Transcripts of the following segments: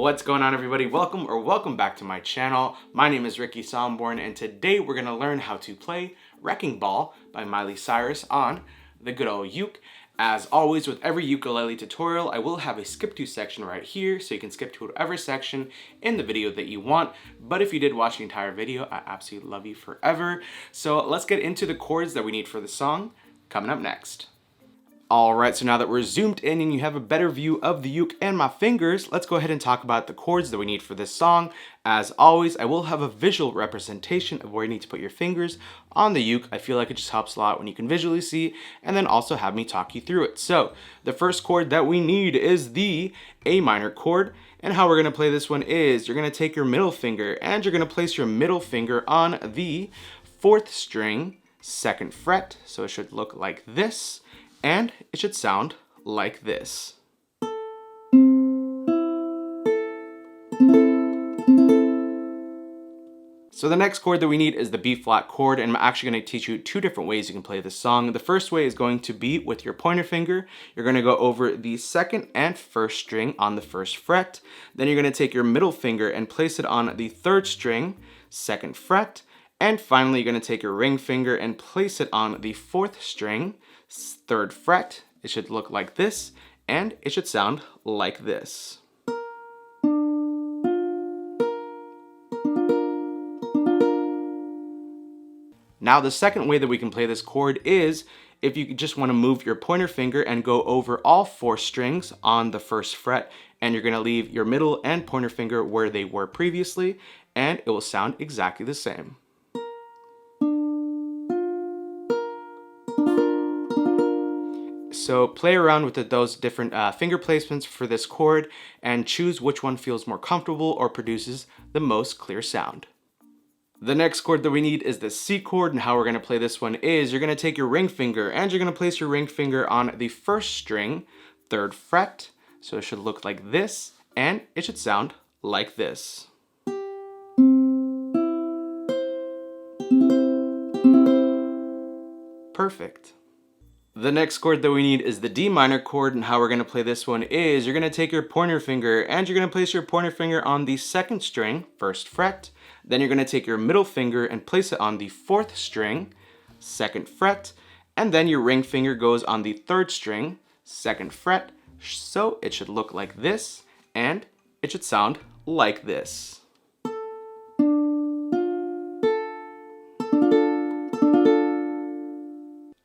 What's going on, everybody? Welcome back to my channel. My name is Ricky Somborn, and today we're gonna learn how to play Wrecking Ball by Miley Cyrus on the good old uke. As always, with every ukulele tutorial, I will have a skip to section right here, so you can skip to whatever section in the video that you want. But if you did watch the entire video, I absolutely love you forever. So let's get into the chords that we need for the song coming up next. Alright, so now that we're zoomed in and you have a better view of the uke and my fingers, let's go ahead and talk about the chords that we need for this song. As always, I will have a visual representation of where you need to put your fingers on the uke. I feel like it just helps a lot when you can visually see, and then also have me talk you through it. So, the first chord that we need is the A minor chord, and how we're going to play this one is you're going to take your middle finger and you're going to place your middle finger on the 4th string, 2nd fret, so it should look like this. And it should sound like this. So the next chord that we need is the B flat chord, and I'm actually going to teach you 2 different ways you can play this song. The first way is going to be with your pointer finger. You're going to go over the 2nd and 1st string on the 1st fret. Then you're going to take your middle finger and place it on the 3rd string, 2nd fret. And finally, you're going to take your ring finger and place it on the 4th string, 3rd fret. It should look like this, and it should sound like this. Now, the second way that we can play this chord is if you just want to move your pointer finger and go over all 4 strings on the 1st fret, and you're going to leave your middle and pointer finger where they were previously, and it will sound exactly the same. So play around with those different finger placements for this chord and choose which one feels more comfortable or produces the most clear sound. The next chord that we need is the C chord, and how we're going to play this one is you're going to take your ring finger and you're going to place your ring finger on the 1st string, 3rd fret. So it should look like this, and it should sound like this. Perfect. The next chord that we need is the D minor chord, and how we're going to play this one is you're going to take your pointer finger and you're going to place your pointer finger on the 2nd string, 1st fret. Then you're going to take your middle finger and place it on the 4th string, 2nd fret. And then your ring finger goes on the 3rd string, 2nd fret. So it should look like this, and it should sound like this.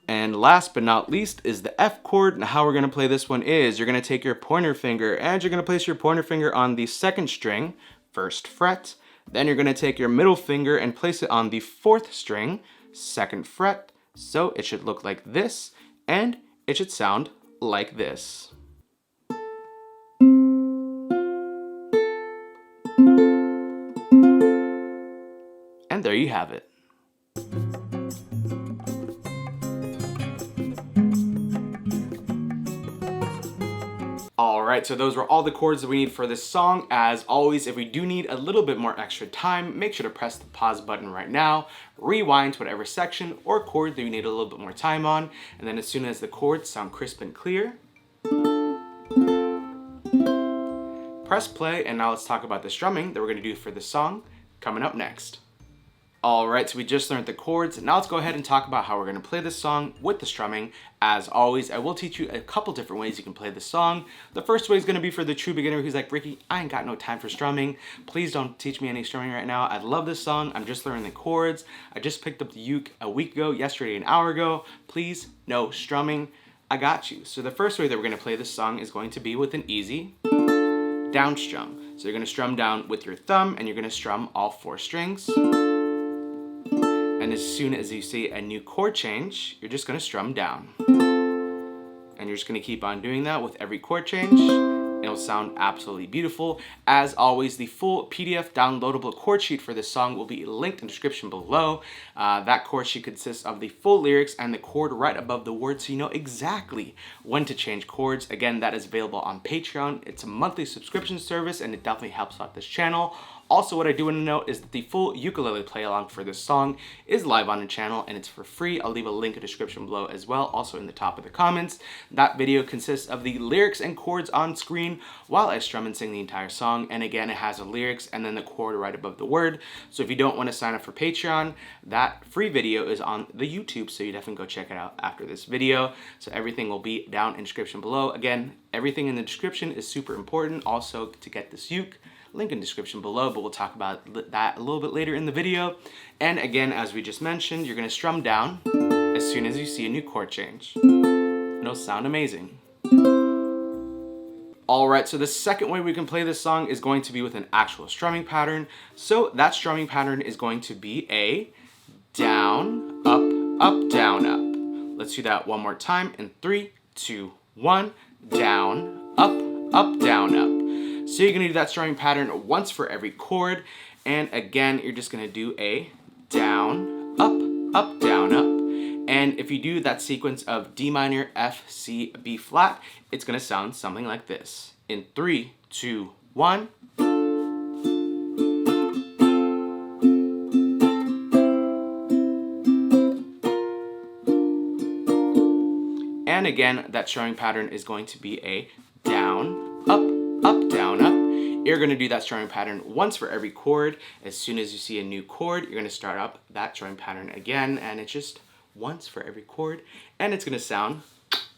And last but not least is the F chord, and how we're going to play this one is you're going to take your pointer finger and you're going to place your pointer finger on the 2nd string, 1st fret. Then you're going to take your middle finger and place it on the 4th string, 2nd fret. So it should look like this, and it should sound like this. And there you have it. Alright, so those were all the chords that we need for this song. As always, if we do need a little bit more extra time, make sure to press the pause button right now, rewind to whatever section or chord that you need a little bit more time on, and then as soon as the chords sound crisp and clear, press play, and now let's talk about the strumming that we're going to do for this song coming up next. Alright, so we just learned the chords. Now let's go ahead and talk about how we're going to play this song with the strumming. As always, I will teach you a couple different ways you can play the song. The first way is going to be for the true beginner who's like, Ricky, I ain't got no time for strumming. Please don't teach me any strumming right now. I love this song. I'm just learning the chords. I just picked up the uke a week ago, yesterday, an hour ago. Please, no strumming. I got you. So the first way that we're going to play this song is going to be with an easy down strum. So you're going to strum down with your thumb, and you're going to strum all 4 strings. And as soon as you see a new chord change, you're just going to strum down. And you're just going to keep on doing that with every chord change. It'll sound absolutely beautiful. As always, the full PDF downloadable chord sheet for this song will be linked in the description below. That chord sheet consists of the full lyrics and the chord right above the word, so you know exactly when to change chords. Again, that is available on Patreon. It's a monthly subscription service, and it definitely helps out this channel. Also, what I do want to note is that the full ukulele play along for this song is live on the channel and it's for free. I'll leave a link in the description below as well, also in the top of the comments. That video consists of the lyrics and chords on screen while I strum and sing the entire song. And again, it has the lyrics and then the chord right above the word. So if you don't want to sign up for Patreon, that free video is on the YouTube, so you definitely go check it out after this video. So everything will be down in the description below. Again, everything in the description is super important. Also, to get this uke, link in the description below, but we'll talk about that a little bit later in the video. And again, as we just mentioned, you're gonna strum down as soon as you see a new chord change. It'll sound amazing. Alright, so the second way we can play this song is going to be with an actual strumming pattern. So that strumming pattern is going to be a down, up, up, down, up. Let's do that one more time in 3, 2, 1. Down, up, up, down, up. So you're gonna do that strumming pattern once for every chord. And again, you're just gonna do a down, up, up, down, up. And if you do that sequence of D minor, F, C, B flat, it's gonna sound something like this. In 3, 2, 1. And again, that strumming pattern is going to be a down, up, up, down, up. You're going to do that strumming pattern once for every chord. As soon as you see a new chord, you're going to start up that strumming pattern again, and it's just once for every chord, and it's going to sound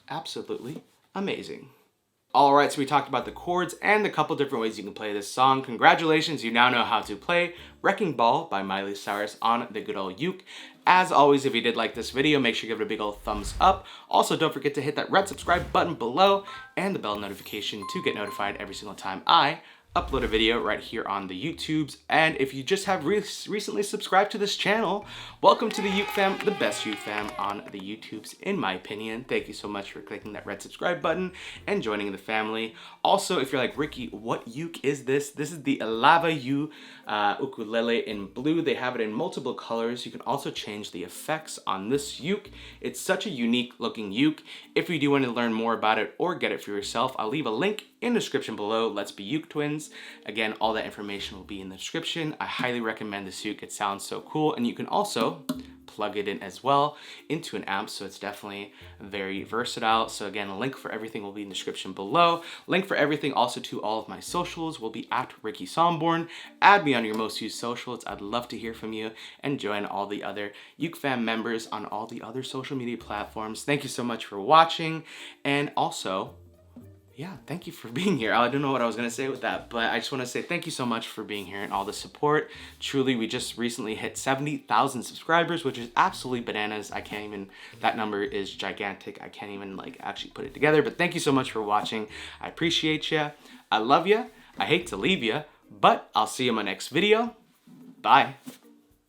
absolutely amazing. Alright, so we talked about the chords and the couple different ways you can play this song. Congratulations, you now know how to play Wrecking Ball by Miley Cyrus on the good old uke. As always, if you did like this video, make sure you give it a big old thumbs up. Also, don't forget to hit that red subscribe button below and the bell notification to get notified every single time I upload a video right here on the YouTubes. And if you just have recently subscribed to this channel, welcome to the uke fam, the best uke fam on the YouTubes, in my opinion. Thank you so much for clicking that red subscribe button and joining the family. Also, if you're like, Ricky, what uke is this? This is the Lava U ukulele in blue. They have it in multiple colors. You can also change the effects on this uke. It's such a unique looking uke. If you do want to learn more about it or get it for yourself, I'll leave a link in the description below. Let's be uke twins. Again, all that information will be in the description. I highly recommend this uke. It sounds so cool, and you can also plug it in as well into an amp, so it's definitely very versatile. So again, a link for everything will be in the description below. Link for everything also to all of my socials will be at Ricky Somborn. Add me on your most used socials. I'd love to hear from you, and join all the other uke fam members on all the other social media platforms. Thank you so much for watching, and also, yeah, thank you for being here. I don't know what I was going to say with that, but I just want to say thank you so much for being here and all the support. Truly, we just recently hit 70,000 subscribers, which is absolutely bananas. I can't even, that number is gigantic. I can't even like actually put it together, but thank you so much for watching. I appreciate you. I love you. I hate to leave you, but I'll see you in my next video. Bye.